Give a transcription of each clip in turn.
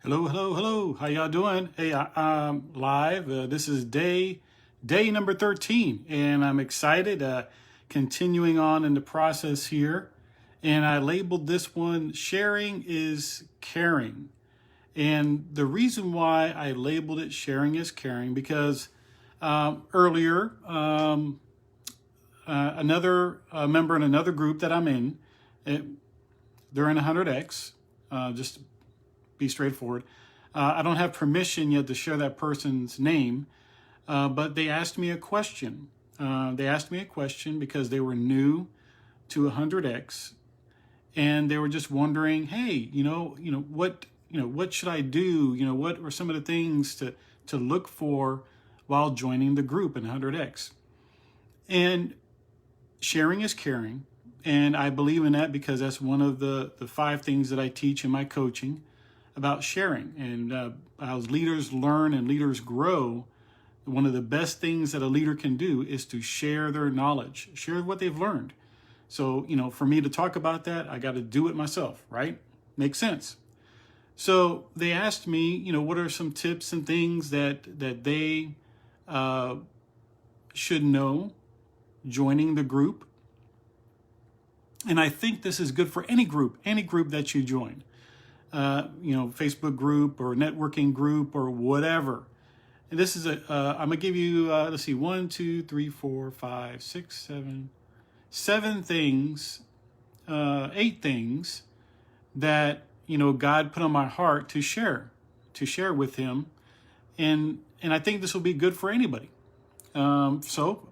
Hello, hello, hello. How y'all doing? Hey, I'm live. This is day number 13, and I'm excited. Continuing on in the process here, and I labeled this one "Sharing is Caring." And the reason why I labeled it "Sharing is Caring" because earlier, another member in another group that I'm in, they're in 100X. Just be straightforward. I don't have permission yet to share that person's name, but they asked me a question. They asked me a question because they were new to 100X, and they were just wondering, hey, what should I do? What are some of the things to look for while joining the group in 100X? And sharing is caring, and I believe in that because that's one of the 5 things that I teach in my coaching about sharing. And as leaders learn and leaders grow, one of the best things that a leader can do is to share their knowledge, share what they've learned. So, for me to talk about that, I got to do it myself, right? Makes sense. So they asked me, what are some tips and things that they should know joining the group. And I think this is good for any group that you join. Facebook group or networking group or whatever. And this is I'm gonna give you, let's see, 1, 2, 3, 4, 5, 6, 7 things, 8 things that, God put on my heart to share with him. And I think this will be good for anybody. So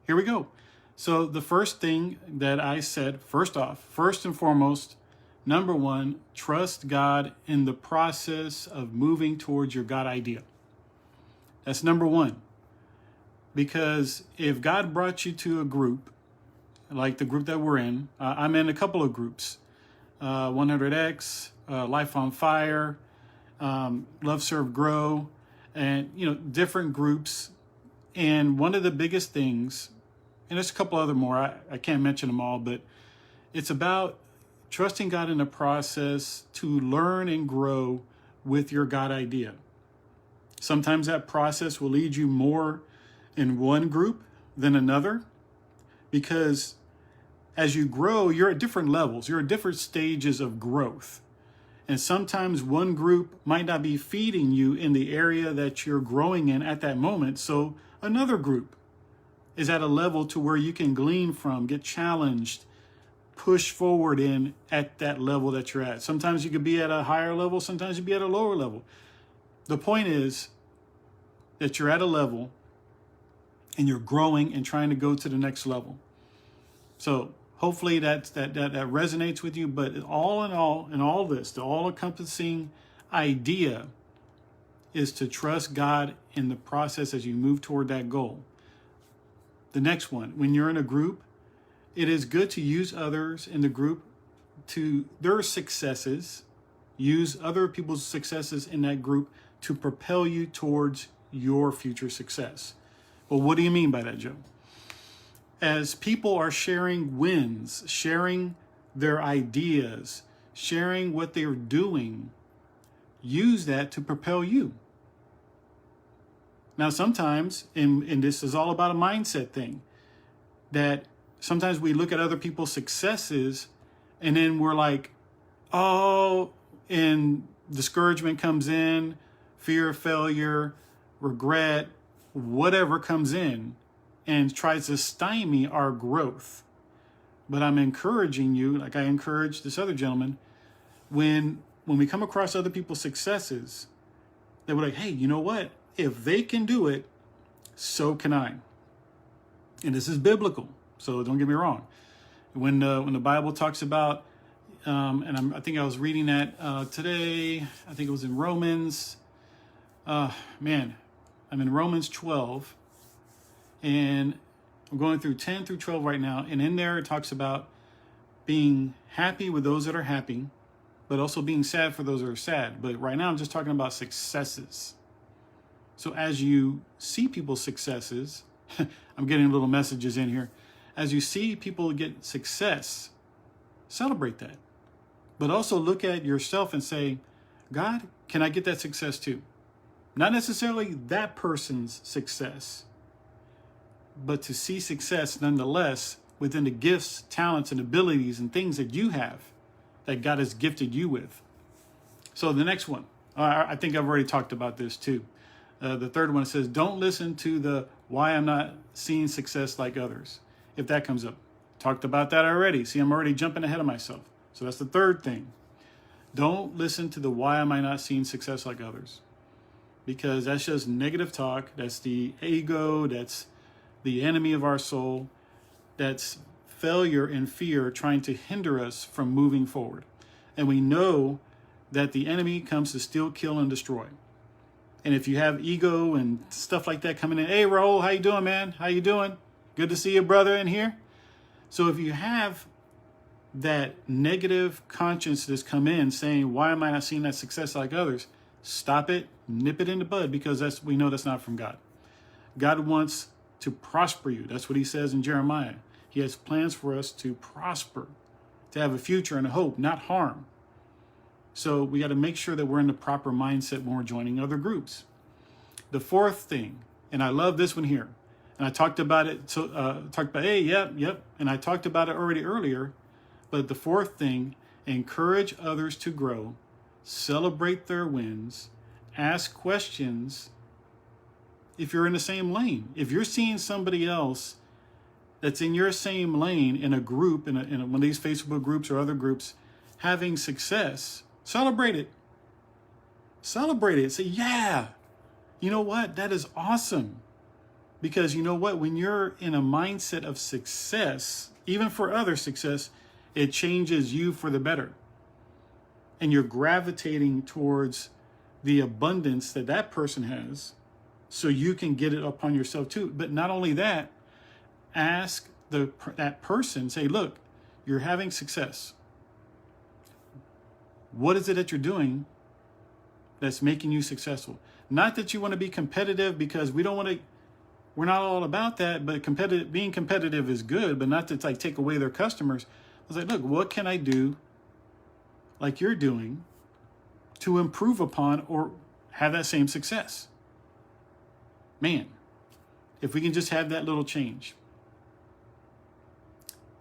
here we go. So the first thing that I said, first and foremost, number 1, trust God in the process of moving towards your God idea. That's number 1. Because if God brought you to a group, like the group that we're in, I'm in a couple of groups, 100X, Life on Fire, Love, Serve, Grow, and, different groups. And one of the biggest things, and there's a couple other more, I can't mention them all, but it's about trusting God in the process to learn and grow with your God idea. Sometimes that process will lead you more in one group than another, because as you grow, you're at different levels, you're at different stages of growth. And sometimes one group might not be feeding you in the area that you're growing in at that moment. So another group is at a level to where you can glean from, get challenged, push forward in at that level that you're at. Sometimes you could be at a higher level, sometimes you'd be at a lower level. The point is that you're at a level and you're growing and trying to go to the next level. So hopefully that resonates with you. But all in all this, the all-encompassing idea is to trust God in the process as you move toward that goal. The next one, when you're in a group, it is good to use others in the group to their successes, use other people's successes in that group to propel you towards your future success. Well, what do you mean by that, Joe? As people are sharing wins, sharing their ideas, sharing what they're doing, use that to propel you. Now, sometimes, and this is all about a mindset thing, that sometimes we look at other people's successes and then we're like, oh, and discouragement comes in, fear of failure, regret, whatever comes in and tries to stymie our growth. But I'm encouraging you, like I encouraged this other gentleman, when we come across other people's successes, they were like, hey, you know what? If they can do it, so can I. And this is biblical, so don't get me wrong. When the Bible talks about, I think I was reading that today, I think it was in Romans, I'm in Romans 12, and I'm going through 10 through 12 right now, and in there it talks about being happy with those that are happy, but also being sad for those that are sad. But right now I'm just talking about successes. So as you see people's successes, I'm getting little messages in here. As you see people get success, celebrate that. But also look at yourself and say, God, can I get that success too? Not necessarily that person's success, but to see success nonetheless within the gifts, talents, and abilities and things that you have, that God has gifted you with. So the next one, I think I've already talked about this too. The third one says, don't listen to the why I'm not seeing success like others. If that comes up, talked about that already. See, I'm already jumping ahead of myself. So that's the third thing. Don't listen to the why am I not seeing success like others, because that's just negative talk. That's the ego. That's the enemy of our soul. That's failure and fear trying to hinder us from moving forward. And we know that the enemy comes to steal, kill, and destroy. And if you have ego and stuff like that coming in, hey, Raul, how you doing, man? How you doing? Good to see you, brother, in here. So if you have that negative conscience that's come in saying, why am I not seeing that success like others? Stop it, nip it in the bud, because we know that's not from God. God wants to prosper you. That's what he says in Jeremiah. He has plans for us to prosper, to have a future and a hope, not harm. So we got to make sure that we're in the proper mindset when we're joining other groups. The fourth thing, and I love this one here, and I talked about it, hey, yep, and I talked about it already earlier, but the fourth thing, encourage others to grow, celebrate their wins, ask questions if you're in the same lane. If you're seeing somebody else that's in your same lane in a group, in one of these Facebook groups or other groups, having success, celebrate it. Celebrate it. Say, yeah, you know what? That is awesome. Because you know what? When you're in a mindset of success, even for other success, it changes you for the better. And you're gravitating towards the abundance that that person has, so you can get it upon yourself too. But not only that, ask that person, say, look, you're having success. What is it that you're doing that's making you successful? Not that you want to be competitive, because we're not all about that, but being competitive is good, but not to take away their customers. I was like, look, what can I do like you're doing to improve upon or have that same success? Man, if we can just have that little change.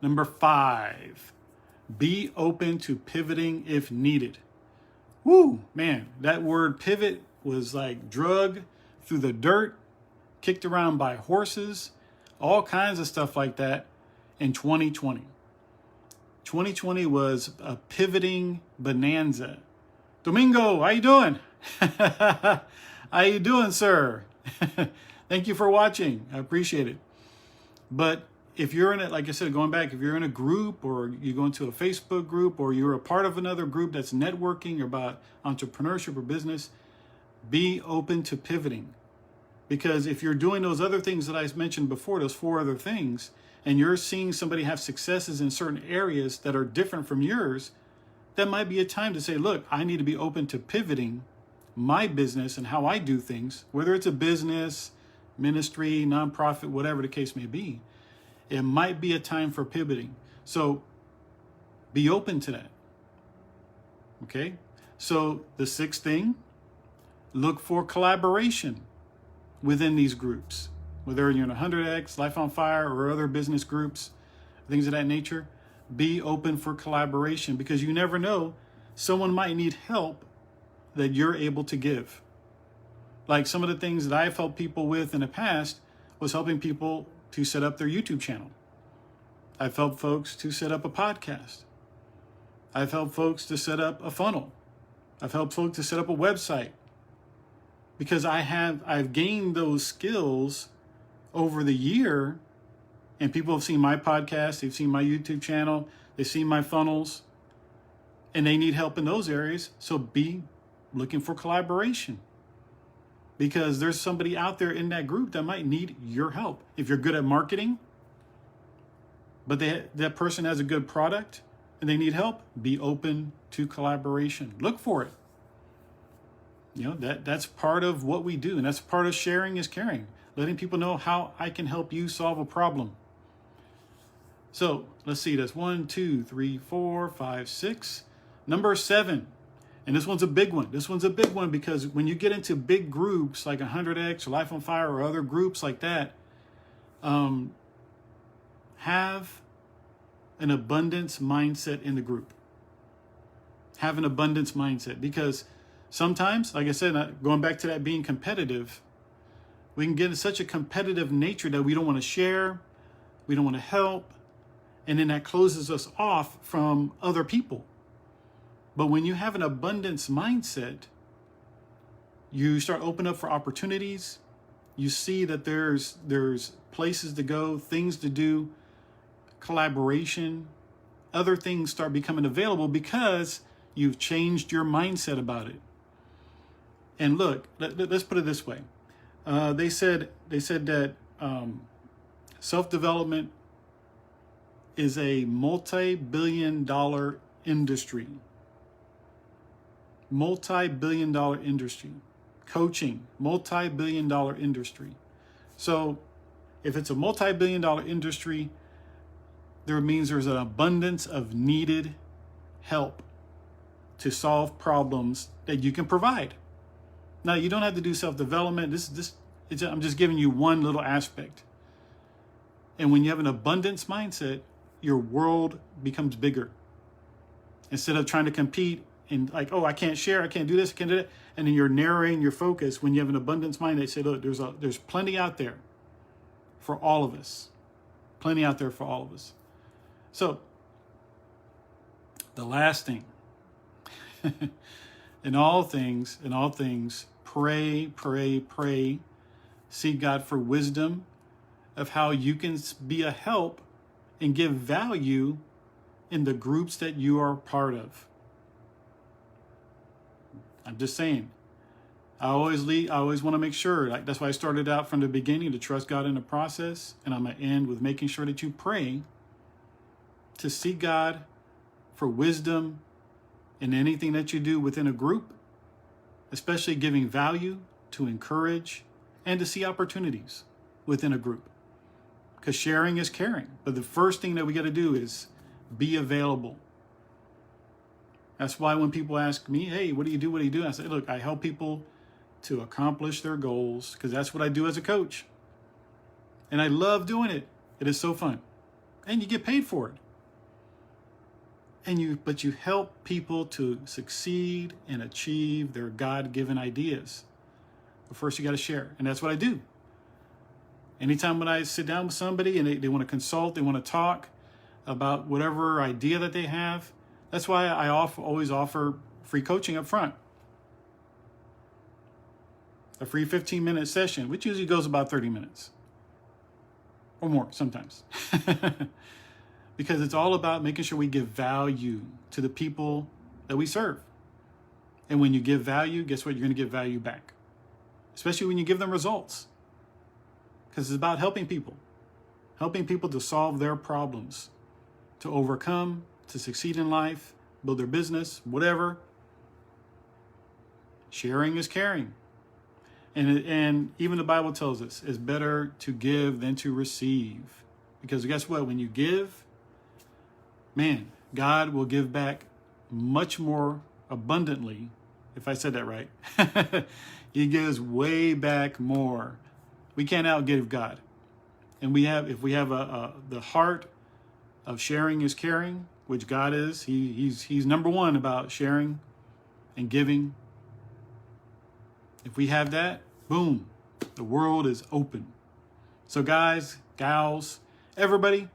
Number 5, be open to pivoting if needed. Woo, man, that word pivot was like drug through the dirt, kicked around by horses, all kinds of stuff like that in 2020. 2020 was a pivoting bonanza. Domingo, how you doing? How you doing, sir? Thank you for watching. I appreciate it. But if you're in it, like I said, going back, if you're in a group or you go into a Facebook group or you're a part of another group that's networking about entrepreneurship or business, be open to pivoting. Because if you're doing those other things that I mentioned before, those 4 other things, and you're seeing somebody have successes in certain areas that are different from yours, that might be a time to say, look, I need to be open to pivoting my business and how I do things, whether it's a business, ministry, nonprofit, whatever the case may be. It might be a time for pivoting. So be open to that. Okay? So the 6th thing, look for collaboration within these groups. Whether you're in 100X, Life on Fire, or other business groups, things of that nature, be open for collaboration, because you never know, someone might need help that you're able to give. Like some of the things that I've helped people with in the past was helping people to set up their YouTube channel. I've helped folks to set up a podcast. I've helped folks to set up a funnel. I've helped folks to set up a website, because I've gained those skills over the year, and people have seen my podcast, they've seen my YouTube channel, they've seen my funnels, and they need help in those areas. So be looking for collaboration, because there's somebody out there in that group that might need your help. If you're good at marketing, but that person has a good product and they need help, be open to collaboration. Look for it. You know, that's part of what we do, and that's part of sharing is caring. Letting people know how I can help you solve a problem. So let's see, that's 1, 2, 3, 4, 5, 6. Number 7, And this one's a big one. This one's a big one because when you get into big groups like 100X or Life on Fire or other groups like that, have an abundance mindset in the group. Have an abundance mindset, because sometimes, like I said, going back to that being competitive, we can get in such a competitive nature that we don't want to share, we don't want to help, and then that closes us off from other people. But when you have an abundance mindset, you start opening up for opportunities. You see that there's places to go, things to do, collaboration, other things start becoming available because you've changed your mindset about it. And look, let's put it this way. They said that self-development is a multi-billion-dollar industry. Multi-billion-dollar industry. Coaching, multi-billion-dollar industry. So if it's a multi-billion-dollar industry, there means there's an abundance of needed help to solve problems that you can provide. Now, you don't have to do self-development. I'm just giving you one little aspect. And when you have an abundance mindset, your world becomes bigger. Instead of trying to compete and like, oh, I can't share, I can't do this, I can't do that. And then you're narrowing your focus. When you have an abundance mind, they say, look, there's plenty out there for all of us. Plenty out there for all of us. So, the last thing, in all things, pray, pray, pray. Seek God for wisdom of how you can be a help and give value in the groups that you are part of. I'm just saying. I always want to make sure, like that's why I started out from the beginning, to trust God in the process, and I'm going to end with making sure that you pray to seek God for wisdom in anything that you do within a group, especially giving value, to encourage, and to see opportunities within a group. Because sharing is caring. But the first thing that we got to do is be available. That's why when people ask me, hey, what do you do? What do you do? I say, look, I help people to accomplish their goals, because that's what I do as a coach. And I love doing it. It is so fun. And you get paid for it. But you help people to succeed and achieve their God-given ideas. But first you got to share. And that's what I do. Anytime when I sit down with somebody and they want to consult, they want to talk about whatever idea that they have, that's why I always offer free coaching up front. A free 15-minute session, which usually goes about 30 minutes. Or more sometimes. Because it's all about making sure we give value to the people that we serve. And when you give value, guess what? You're going to get value back. Especially when you give them results. Because it's about helping people to solve their problems, to overcome, to succeed in life, build their business, whatever. Sharing is caring. And even the Bible tells us it's better to give than to receive. Because guess what? When you give, man, God will give back much more abundantly, if I said that right. He gives way back more. We can't outgive God. And if we have the heart of sharing is caring, which God is, he's number one about sharing and giving. If we have that, boom, the world is open. So guys, gals, everybody,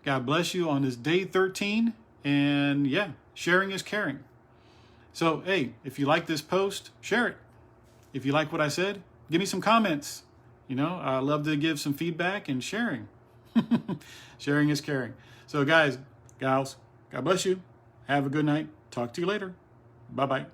God bless you on this day 13. And yeah, sharing is caring. So, hey, if you like this post, share it. If you like what I said, give me some comments. You know, I love to give some feedback and sharing. Sharing is caring. So guys, gals, God bless you. Have a good night. Talk to you later. Bye-bye.